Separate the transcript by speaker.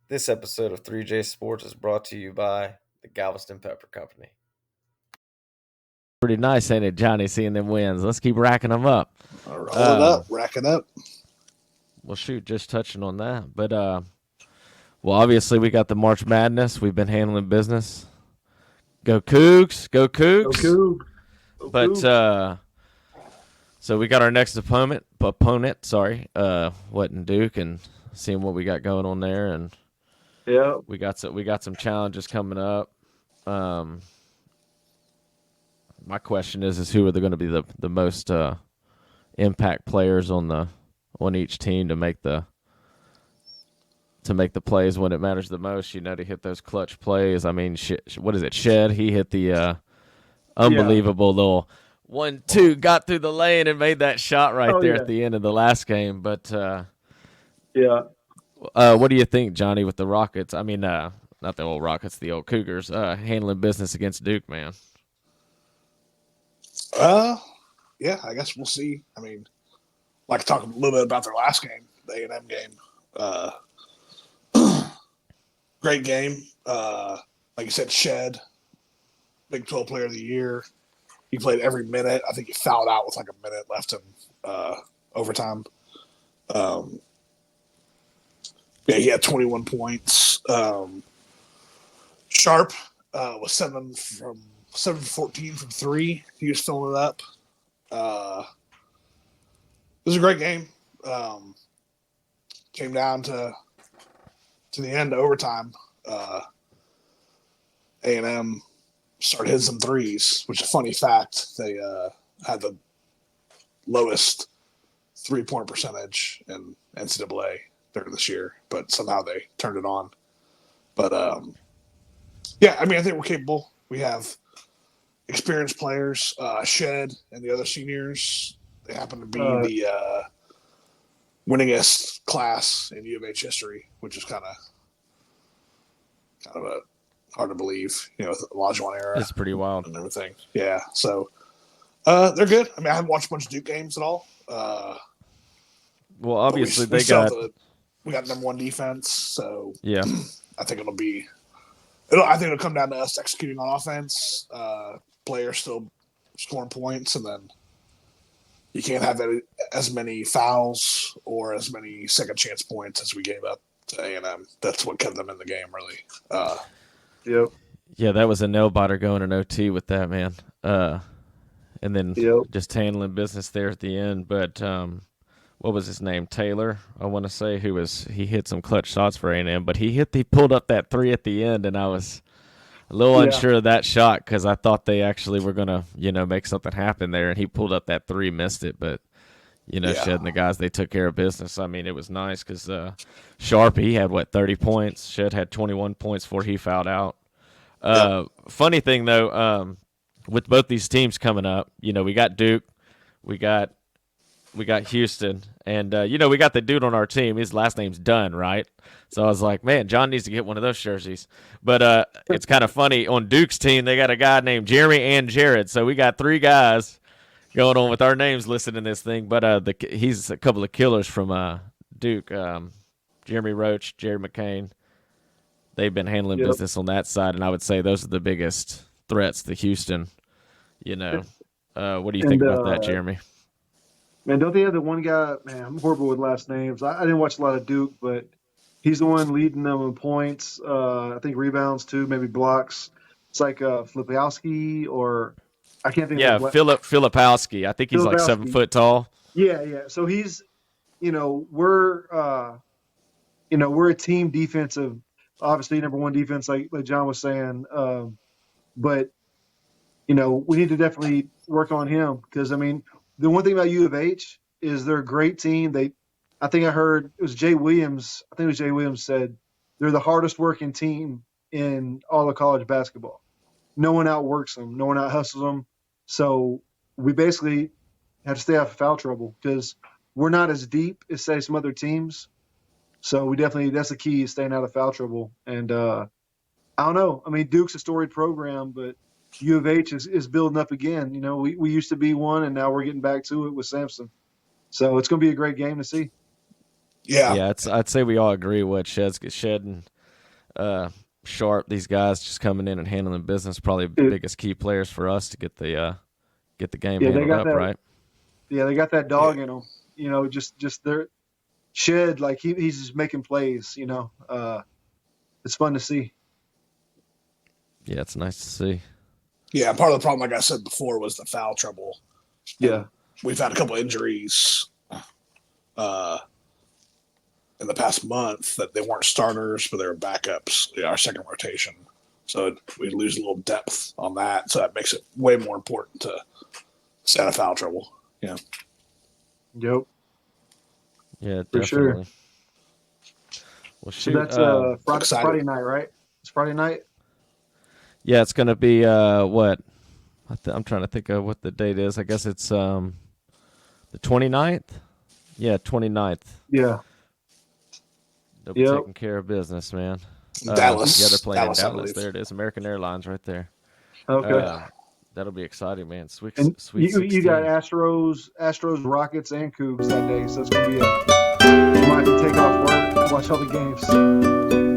Speaker 1: This episode of 3J Sports is brought to you by the Galveston Pepper Company.
Speaker 2: Pretty nice, ain't it, Johnny, seeing them wins? Let's keep racking them up.
Speaker 3: Roll it up, rack it up.
Speaker 2: Well, shoot, just touching on that. But, well, obviously we got the March Madness. We've been handling business. Go Cougs. Go Cougs.
Speaker 3: Go Cougs. Go
Speaker 2: But,
Speaker 3: Cougs.
Speaker 2: So we got our next opponent, Wetton Duke, and seeing what we got going on there. And
Speaker 3: yeah,
Speaker 2: we got some challenges coming up. My question is who are going to be the most impact players on each team to make the plays when it matters the most? You know, to hit those clutch plays. I mean, what is it? Shed, he hit the unbelievable little 1-2, got through the lane and made that shot at the end of the last game. But what do you think, Johnny, with the Rockets? I mean, not the old Rockets, the old Cougars, handling business against Duke, man.
Speaker 3: Yeah, I guess we'll see. I mean, like to talk a little bit about their last game, the A&M game. Great game. Like you said, Shed, Big 12 Player of the Year. He played every minute. I think he fouled out with like a minute left in overtime. He had 21 points. Sharp was 7 for 14 from 3. He was filling it up. It was a great game. Came down to the end of overtime. A&M started hitting some threes, which is a funny fact. They had the lowest 3-point percentage in NCAA during this year, but somehow they turned it on. But, I think we're capable. We have experienced players, Shed and the other seniors. They happen to be the winningest class in U of H history, which is kind of a hard to believe, the Olajuwon era.
Speaker 2: It's pretty wild
Speaker 3: and everything. Yeah, so they're good. I mean, I haven't watched a bunch of Duke games at all.
Speaker 2: Well, obviously we got
Speaker 3: number one defense, so
Speaker 2: yeah,
Speaker 3: I think it'll come down to us executing on offense. Players still scoring points, and then you can't have as many fouls or as many second chance points as we gave up to A&M. That's what kept them in the game, really. Yep.
Speaker 2: Yeah, that was a nail biter going in OT with that, man. And then just handling business there at the end. But what was his name? Taylor, I want to say, he hit some clutch shots for A&M, but he pulled up that 3 at the end, and I was a little unsure of that shot because I thought they actually were going to, make something happen there, and he pulled up that 3, missed it, but Shed and the guys, they took care of business. I mean, it was nice because Sharp, he had, 30 points. Shed had 21 points before he fouled out. Funny thing, though, with both these teams coming up, we got Duke, we got Houston, and, we got the dude on our team. His last name's Dunn, right? So I was like, man, John needs to get one of those jerseys. But it's kind of funny. On Duke's team, they got a guy named Jeremy and Jared. So we got 3 guys going on with our names listed in this thing. But he's a couple of killers from Duke. Jeremy Roach, Jerry McCain. They've been handling business on that side, and I would say those are the biggest threats to Houston. What do you think about that, Jeremy?
Speaker 4: Man, don't they have the one guy? Man, I'm horrible with last names. I didn't watch a lot of Duke, but he's the one leading them in points. I think rebounds too, maybe blocks. It's like Filipowski, or I can't think.
Speaker 2: Yeah, Filipowski. I think he's like 7 foot tall.
Speaker 4: Yeah. So he's, we're a team defensive, obviously number one defense, like John was saying. But we need to definitely work on him because the one thing about U of H is they're a great team. I think I heard it was Jay Williams. I think it was Jay Williams said they're the hardest working team in all of college basketball. No one outworks them. No one out hustles them. So we basically have to stay out of foul trouble because we're not as deep as say some other teams. So we definitely, that's the key, is staying out of foul trouble. And I don't know. Duke's a storied program, but U of H is building up again. We used to be one, and now we're getting back to it with Sampson. So it's going to be a great game to see.
Speaker 3: Yeah.
Speaker 2: I'd say we all agree what Shed and Sharp, these guys just coming in and handling business, probably the biggest key players for us to get the game handled up, right?
Speaker 4: Yeah, they got that dog in them. You know, just their Shed, like he's just making plays. You know, it's fun to see.
Speaker 2: Yeah, it's nice to see.
Speaker 3: Yeah, part of the problem, like I said before, was the foul trouble.
Speaker 4: Yeah,
Speaker 3: we've had a couple injuries in the past month that they weren't starters, but they were backups. Our second rotation, so we lose a little depth on that. So that makes it way more important to stay out of foul trouble. Yeah.
Speaker 4: Yep.
Speaker 2: Yeah,
Speaker 4: for
Speaker 2: definitely.
Speaker 4: sure.
Speaker 2: Well,
Speaker 4: So
Speaker 2: shoot.
Speaker 4: that's Friday night, right? It's Friday night.
Speaker 2: Yeah, it's gonna be what? I'm trying to think of what the date is. I guess it's the 29th. Yeah, 29th.
Speaker 4: Yeah.
Speaker 2: They'll be taking care of business, man.
Speaker 3: Dallas.
Speaker 2: Yeah, they're playing in
Speaker 3: I
Speaker 2: Dallas.
Speaker 3: believe.
Speaker 2: There it is. American Airlines right there.
Speaker 4: Okay.
Speaker 2: That'll be exciting, man. Sweet
Speaker 4: And
Speaker 2: 16.
Speaker 4: you got Astros, Rockets, and Cougs that day, so it's gonna be you might have to take off work to watch all the games.